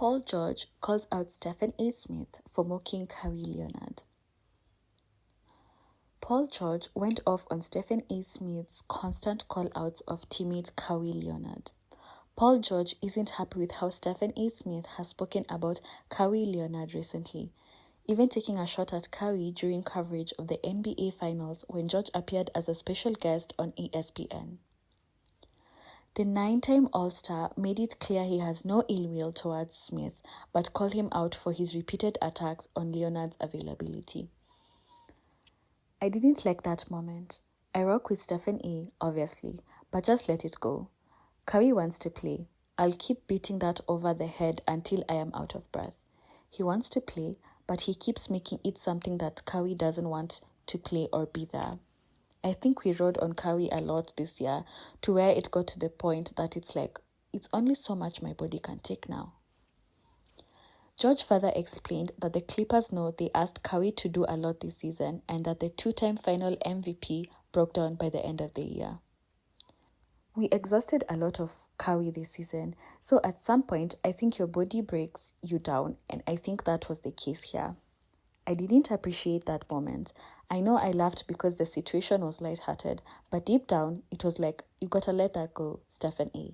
Paul George calls out Stephen A. Smith for mocking Kawhi Leonard. Paul George went off on Stephen A. Smith's constant call-outs of teammate Kawhi Leonard. Paul George isn't happy with how Stephen A. Smith has spoken about Kawhi Leonard recently, even taking a shot at Kawhi during coverage of the NBA Finals when George appeared as a special guest on ESPN. The 9-time All-Star made it clear he has no ill will towards Smith, but called him out for his repeated attacks on Leonard's availability. I didn't like that moment. I rock with Stephen A, obviously, but just let it go. Kawhi wants to play. I'll keep beating that over the head until I am out of breath. He wants to play, but he keeps making it something that Kawhi doesn't want to play or be there. I think we rode on Kawhi a lot this year to where it got to the point that it's like, it's only so much my body can take now. George further explained that the Clippers know they asked Kawhi to do a lot this season and that the 2-time final MVP broke down by the end of the year. We exhausted a lot of Kawhi this season, so at some point I think your body breaks you down, and I think that was the case here. I didn't appreciate that moment. I know I laughed because the situation was lighthearted, but deep down, it was like, you gotta let that go, Stephen A.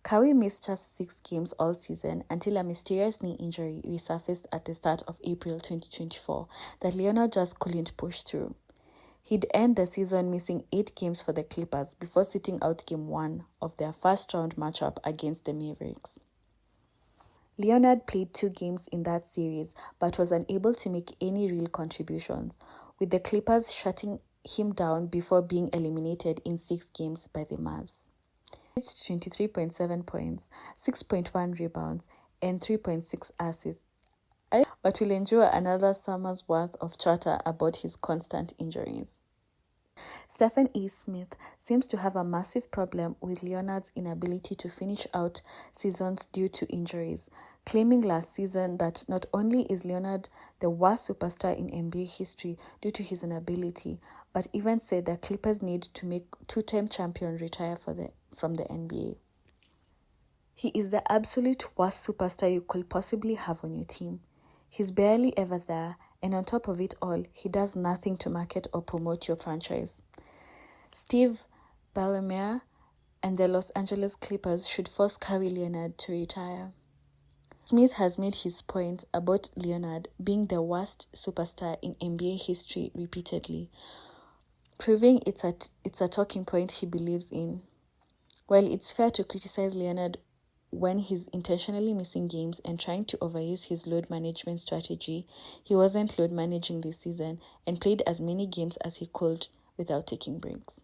Kawhi missed just 6 games all season until a mysterious knee injury resurfaced at the start of April 2024 that Leonard just couldn't push through. He'd end the season missing 8 games for the Clippers before sitting out Game 1 of their first-round matchup against the Mavericks. Leonard played 2 games in that series but was unable to make any real contributions, with the Clippers shutting him down before being eliminated in 6 games by the Mavs. He reached 23.7 points, 6.1 rebounds, and 3.6 assists, but will endure another summer's worth of chatter about his constant injuries. Stephen A. Smith seems to have a massive problem with Leonard's inability to finish out seasons due to injuries, claiming last season that not only is Leonard the worst superstar in NBA history due to his inability, but even said that Clippers need to make 2-time champion retire from the NBA. He is the absolute worst superstar you could possibly have on your team. He's barely ever there, and on top of it all, he does nothing to market or promote your franchise. Steve Ballmer and the Los Angeles Clippers should force Kawhi Leonard to retire. Smith has made his point about Leonard being the worst superstar in NBA history repeatedly, proving it's a talking point he believes in. While it's fair to criticize Leonard when he's intentionally missing games and trying to overuse his load management strategy, he wasn't load managing this season and played as many games as he could without taking breaks.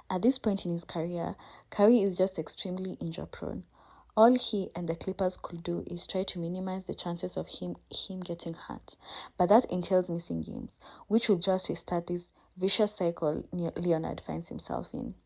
At this point in his career, Kawhi is just extremely injury-prone. All he and the Clippers could do is try to minimize the chances of him getting hurt, but that entails missing games, which will just restart this vicious cycle Leonard finds himself in.